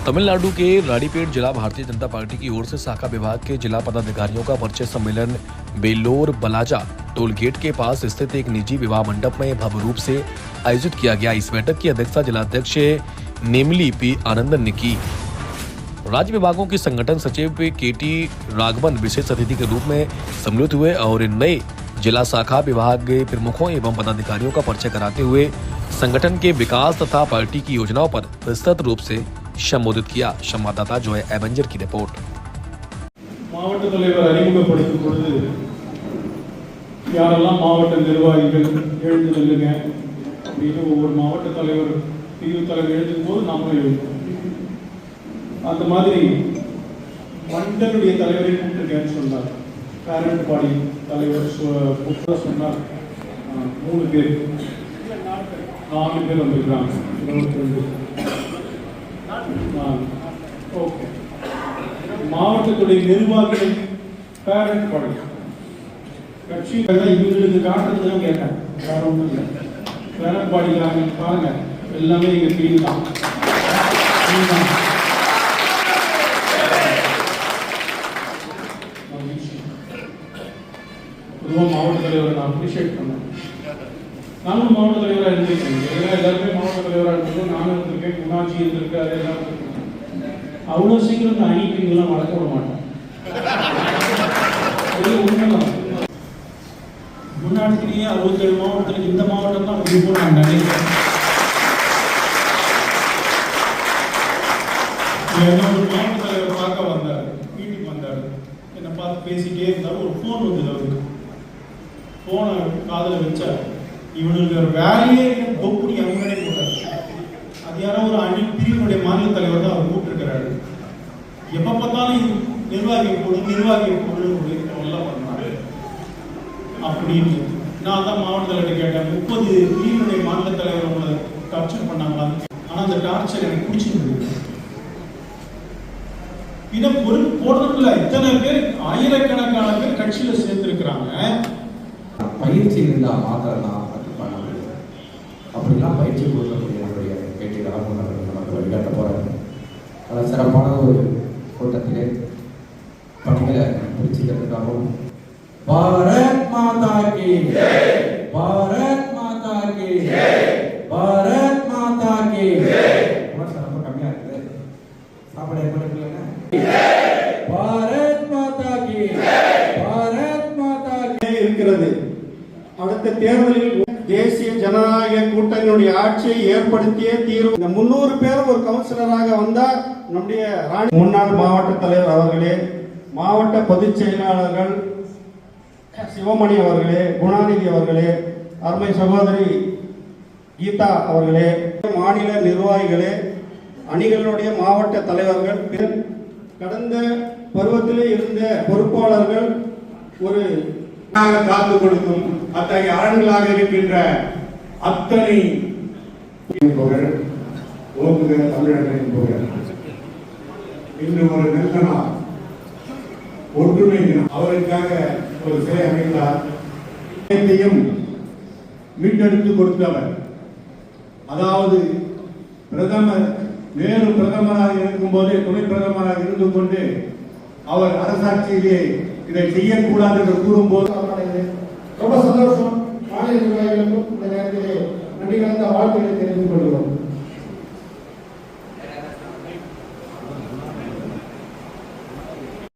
तमिलनाडु के रानीपेट जिला भारतीय जनता पार्टी की ओर से शाखा विभाग के जिला पदाधिकारियों का परिचय सम्मेलन बेलोर बलाजा टोल गेट के पास स्थित एक निजी विवाह मंडप में भव्य रूप से आयोजित किया गया। इस बैठक की अध्यक्षता जिलाध्यक्ष नेमिली पी आनंदन ने की। राज्य विभागों के संगठन सचिव केटी राघवन विशेष अतिथि के रूप में सम्मिलित हुए और नए जिला शाखा विभाग प्रमुखों एवं पदाधिकारियों का परिचय कराते हुए संगठन के विकास तथा पार्टी की योजनाओं पर विस्तृत रूप से संबोधित किया। संवाददाता जो है एवेंजर की रिपोर्ट। மாவட்ட தலைவர் அறிமுகப்படுத்தும் பொழுது யாரெல்லாம் மாவட்ட நிர்வாகிகள் எழுந்து நில்லுங்க அப்படின்னு ஒவ்வொரு மாவட்ட தலைவர் பிரிவு தலைவர் எழுதும் போது நாமளும் எழுதுவோம். அந்த மாதிரி மண்டலுடைய தலைவரை கூப்பிட்டுருக்கேன்னு சொன்னார். பேரண்ட் பாடி தலைவர் சொன்னார் 3 பேர் 4 பேர் வந்திருக்கிறாங்க. 22 ஓகே. மாவட்டத்துடைய நிர்வாகிகள் பேரண்ட் பாடி கட்சிகள் இவங்களுக்கு காட்டுறதுதான் கேட்டேன், வேற ஒன்றும் இல்லை. பேரண்ட் பாடிக்கிறாங்க பாருங்க, எல்லாமே இங்கே கிளீன் தான். பொதுவாக மாவட்ட தலைவரை நான் அப்ரிஷியேட் பண்ணேன். நானும் மாவட்ட தலைவராக இருந்திருக்கேன். எல்லாருமே மாவட்ட தலைவராக இருந்திருக்கோம். நானும் இருந்திருக்கேன், குணாச்சி இருந்திருக்காரு, எல்லாரும் அவ்வளோ சீக்கிரம் இந்த அணிப்பீங்கெல்லாம் வளர்க்க விட மாட்டேன். உண்மைதான். முன்னாடியே 67 மாவட்டத்தில் இந்த மாவட்டம் தான் முடிவு நான் நினைக்கிறேன். ஒரு மாவட்ட தலைவர் பார்க்க வந்தார், வீட்டுக்கு வந்தார், என்னை பார்த்து பேசிட்டே இருந்தார். ஒரு ஃபோன் வந்தது, அவருக்கு ஃபோனை காதில் வச்சார். இவனுக்கு ஒரு வேலையே தொப்புடி அவங்களே போட்டார். அது யாரோ ஒரு அணி பிரிவுடைய மாநில தலைவர் தான் அவர் கூப்பிட்டுருக்கிறாரு. எப்போ பார்த்தாலும் நிர்வாகியை போடு நல்லா பண்ணாரு அப்படின்னு. நான் தான் மாவட்ட தலைவர் கேட்டேன், 30 பிரிவுடைய மாநில தலைவர் உங்களை டார்ச்சர் பண்ணாங்களான்னு. ஆனால் அந்த டார்ச்சர் எனக்கு பிடிச்சிருந்தது. இதை பொருள் போடுறதுல இத்தனை பேர், ஆயிரக்கணக்கான பேர் கட்சியில் சேர்ந்திருக்கிறாங்க. பயிற்சி இருந்தால் மாத்திரம் தான் அது பண்ண முடியும். அப்படிலாம் பயிற்சி கொடுக்கக்கூடிய நம்முடைய கேட்டி ராமன் அவர்கள் நமக்கு வழிகாட்ட போகிறாங்க. அதில் சிறப்பான ஒரு கூட்டத்திலே பணிகளை பிரிச்சுக்கிறதுக்காகவும் பாரத் மாதா கி ஜெய், பாரத் மாதா கி ஜெய், பாரத் மாதா கி ஜெய். ரொம்ப கம்மியாக இருக்குது, சாப்பாடு ஏற்படுத்தலைங்க. பாரத் மாதா கி ஜெய், பாரத் மாதா கி இருக்கிறது. அடுத்த தேர்தலில் தேசிய ஜனநாயக கூட்டணியுடைய ஆட்சியை ஏற்படுத்தியே தீர்வு. இந்த 300 பேர் ஒரு கவுன்சிலராக வந்தால் நம்முடைய முன்னாள் மாவட்ட தலைவர் அவர்களே, மாவட்ட பொதுச் செயலாளர்கள் சிவமணி அவர்களே, குணாநிதி அவர்களே, அருமை சகோதரி கீதா அவர்களே, மாநில நிர்வாகிகளே, அணிகளுடைய மாவட்ட தலைவர்கள், கடந்த பருவத்திலே இருந்த பொறுப்பாளர்கள், ஒரு காத்து கொடுக்கும் அத்தகைய அரண்களாக இருக்கின்ற அத்தனை புகழ் ஓங்குக தமிழர்களின் புகழ். இன்று ஒரு நல்ல நாள், ஒற்றுமை தினம். அவருக்காக ஒரு சிலை அமைத்தார். அனைத்தையும் மீட்டெடுத்து கொடுத்தவர். அதாவது பிரதமர் வேறு பிரதமராக இருக்கும் போதே துணை பிரதமராக இருந்து கொண்டு அவர் அரசாட்சியிலே இதை செய்யக்கூடாது என்று கூறும்போது ரொம்ப சந்தோஷம். மாநில நிர்வாகிகளுக்கும் இந்த நேரத்திலே நன்றி கலந்த வாழ்த்துக்களை தெரிவித்துக் கொள்கிறோம்.